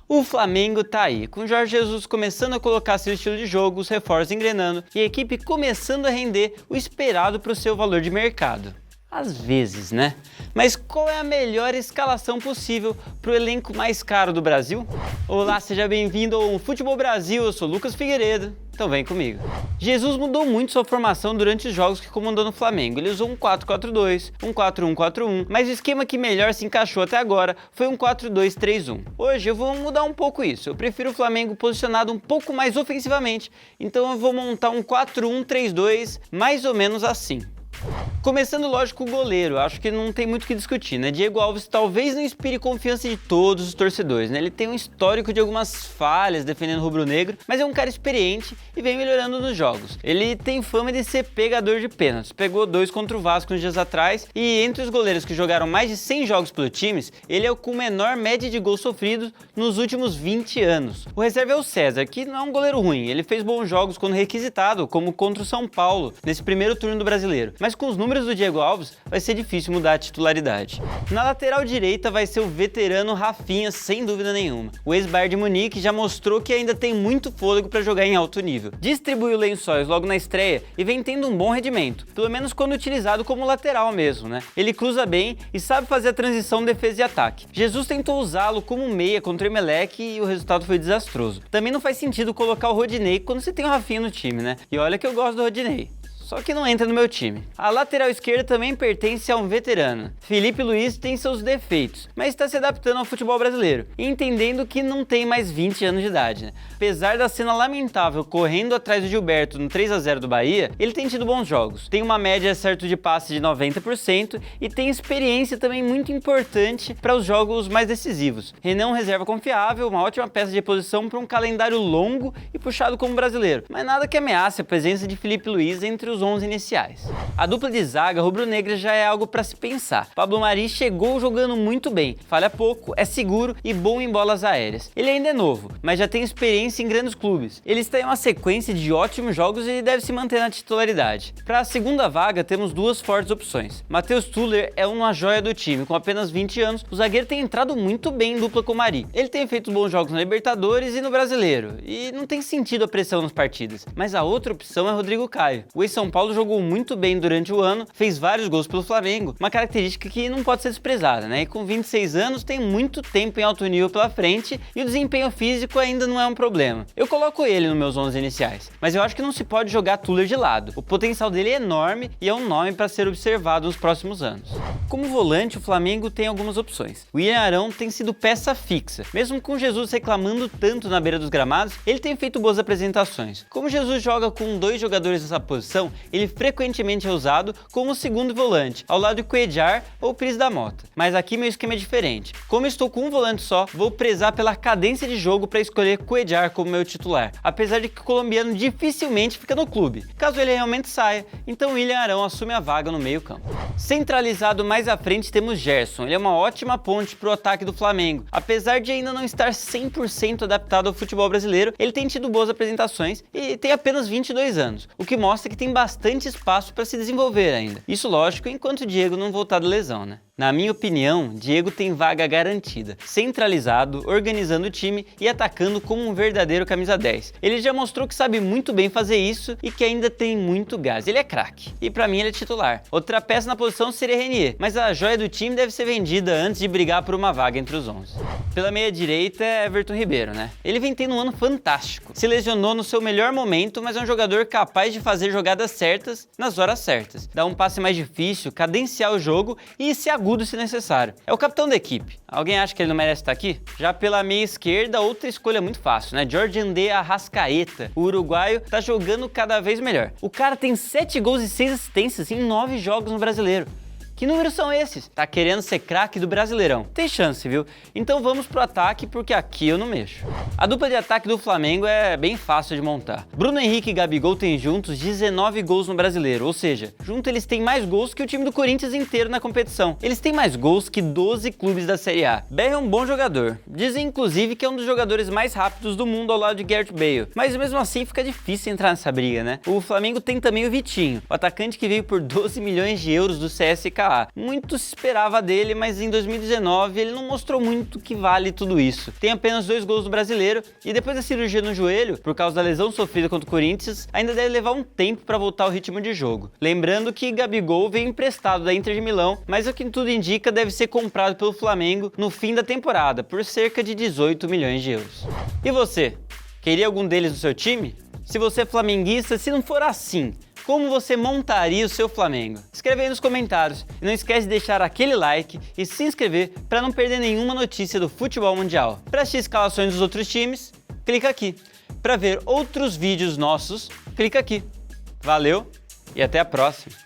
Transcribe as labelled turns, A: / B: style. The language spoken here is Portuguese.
A: O Flamengo tá aí, com Jorge Jesus começando a colocar seu estilo de jogo, os reforços engrenando e a equipe começando a render o esperado para o seu valor de mercado. Às vezes, né? Mas qual é a melhor escalação possível para o elenco mais caro do Brasil? Olá, seja bem-vindo ao Futebol Brasil, eu sou Lucas Figueiredo, então vem comigo. Jesus mudou muito sua formação durante os jogos que comandou no Flamengo. Ele usou um 4-4-2, um 4-1-4-1, mas o esquema que melhor se encaixou até agora foi um 4-2-3-1. Hoje eu vou mudar um pouco isso, eu prefiro o Flamengo posicionado um pouco mais ofensivamente, então eu vou montar um 4-1-3-2, mais ou menos assim. Começando, lógico, o goleiro, acho que não tem muito o que discutir, né? Diego Alves talvez não inspire confiança de todos os torcedores, né? Ele tem um histórico de algumas falhas defendendo o rubro-negro, mas é um cara experiente e vem melhorando nos jogos. Ele tem fama de ser pegador de pênaltis, pegou 2 contra o Vasco uns dias atrás e entre os goleiros que jogaram mais de 100 jogos pelo time, ele é o com menor média de gols sofridos nos últimos 20 anos. O reserva é o César, que não é um goleiro ruim, ele fez bons jogos quando requisitado, como contra o São Paulo, nesse primeiro turno do Brasileiro, mas com os números do Diego Alves, vai ser difícil mudar a titularidade. Na lateral direita vai ser o veterano Rafinha, sem dúvida nenhuma. O ex-Bayern de Munique já mostrou que ainda tem muito fôlego para jogar em alto nível. Distribuiu lençóis logo na estreia e vem tendo um bom rendimento, pelo menos quando utilizado como lateral mesmo, né? Ele cruza bem e sabe fazer a transição defesa e ataque. Jesus tentou usá-lo como meia contra o Emelec e o resultado foi desastroso. Também não faz sentido colocar o Rodinei quando você tem o Rafinha no time, né? E olha que eu gosto do Rodinei. Só que não entra no meu time. A lateral esquerda também pertence a um veterano. Felipe Luiz tem seus defeitos, mas está se adaptando ao futebol brasileiro e entendendo que não tem mais 20 anos de idade, né? Apesar da cena lamentável correndo atrás do Gilberto no 3-0 do Bahia, ele tem tido bons jogos. Tem uma média certa de passe de 90% e tem experiência também muito importante para os jogos mais decisivos. Renan é um reserva confiável, uma ótima peça de reposição para um calendário longo e puxado como brasileiro, mas nada que ameace a presença de Felipe Luiz entre os 11 iniciais. A dupla de zaga rubro-negra já é algo para se pensar. Pablo Mari chegou jogando muito bem, falha pouco, é seguro e bom em bolas aéreas. Ele ainda é novo, mas já tem experiência em grandes clubes. Ele está em uma sequência de ótimos jogos e deve se manter na titularidade. Para a segunda vaga temos duas fortes opções. Matheus Tuller é uma joia do time, com apenas 20 anos, o zagueiro tem entrado muito bem em dupla com o Mari. Ele tem feito bons jogos na Libertadores e no Brasileiro, e não tem sentido a pressão nas partidas. Mas a outra opção é Rodrigo Caio. O ex-São Paulo jogou muito bem durante o ano, fez vários gols pelo Flamengo, uma característica que não pode ser desprezada, né? E com 26 anos tem muito tempo em alto nível pela frente e o desempenho físico ainda não é um problema. Eu coloco ele nos meus 11 iniciais, mas eu acho que não se pode jogar Tuller de lado. O potencial dele é enorme e é um nome para ser observado nos próximos anos. Como volante, o Flamengo tem algumas opções. O William Arão tem sido peça fixa. Mesmo com Jesus reclamando tanto na beira dos gramados, ele tem feito boas apresentações. Como Jesus joga com 2 jogadores nessa posição, ele frequentemente é usado como segundo volante, ao lado de Cuéllar ou Pires da Mota. Mas aqui meu esquema é diferente. Como estou com um volante só, vou prezar pela cadência de jogo para escolher Cuéllar como meu titular, apesar de que o colombiano dificilmente fica no clube, caso ele realmente saia, então William Arão assume a vaga no meio campo. Centralizado mais à frente temos Gerson, ele é uma ótima ponte para o ataque do Flamengo. Apesar de ainda não estar 100% adaptado ao futebol brasileiro, ele tem tido boas apresentações e tem apenas 22 anos, o que mostra que tem bastante espaço para se desenvolver ainda. Isso, lógico, enquanto o Diego não voltar da lesão, né? Na minha opinião, Diego tem vaga garantida, centralizado, organizando o time e atacando como um verdadeiro camisa 10. Ele já mostrou que sabe muito bem fazer isso e que ainda tem muito gás. Ele é craque e pra mim ele é titular. Outra peça na posição seria Renier, mas a joia do time deve ser vendida antes de brigar por uma vaga entre os 11. Pela meia direita é Everton Ribeiro, né? Ele vem tendo um ano fantástico. Se lesionou no seu melhor momento, mas é um jogador capaz de fazer jogadas certas nas horas certas. Dar um passe mais difícil, cadenciar o jogo e se agudo se necessário. É o capitão da equipe. Alguém acha que ele não merece estar aqui? Já pela meia esquerda, outra escolha muito fácil, né? Jorge de Arrascaeta. O uruguaio tá jogando cada vez melhor. O cara tem 7 gols e 6 assistências em 9 jogos no Brasileiro. Que números são esses? Tá querendo ser craque do Brasileirão? Tem chance, viu? Então vamos pro ataque, porque aqui eu não mexo. A dupla de ataque do Flamengo é bem fácil de montar. Bruno Henrique e Gabigol têm juntos 19 gols no Brasileiro, ou seja, junto eles têm mais gols que o time do Corinthians inteiro na competição. Eles têm mais gols que 12 clubes da Série A. Berra é um bom jogador. Dizem inclusive que é um dos jogadores mais rápidos do mundo ao lado de Gareth Bale. Mas mesmo assim fica difícil entrar nessa briga, né? O Flamengo tem também o Vitinho, o atacante que veio por 12 milhões de euros do CSKA. Kaká. Muito se esperava dele, mas em 2019 ele não mostrou muito que vale tudo isso. Tem apenas 2 gols do Brasileiro e depois da cirurgia no joelho, por causa da lesão sofrida contra o Corinthians, ainda deve levar um tempo para voltar ao ritmo de jogo. Lembrando que Gabigol veio emprestado da Inter de Milão, mas o que tudo indica deve ser comprado pelo Flamengo no fim da temporada, por cerca de 18 milhões de euros. E você? Queria algum deles no seu time? Se você é flamenguista, se não for assim, como você montaria o seu Flamengo? Escreve aí nos comentários e não esquece de deixar aquele like e se inscrever para não perder nenhuma notícia do futebol mundial. Para assistir escalações dos outros times, clica aqui. Para ver outros vídeos nossos, clica aqui. Valeu e até a próxima!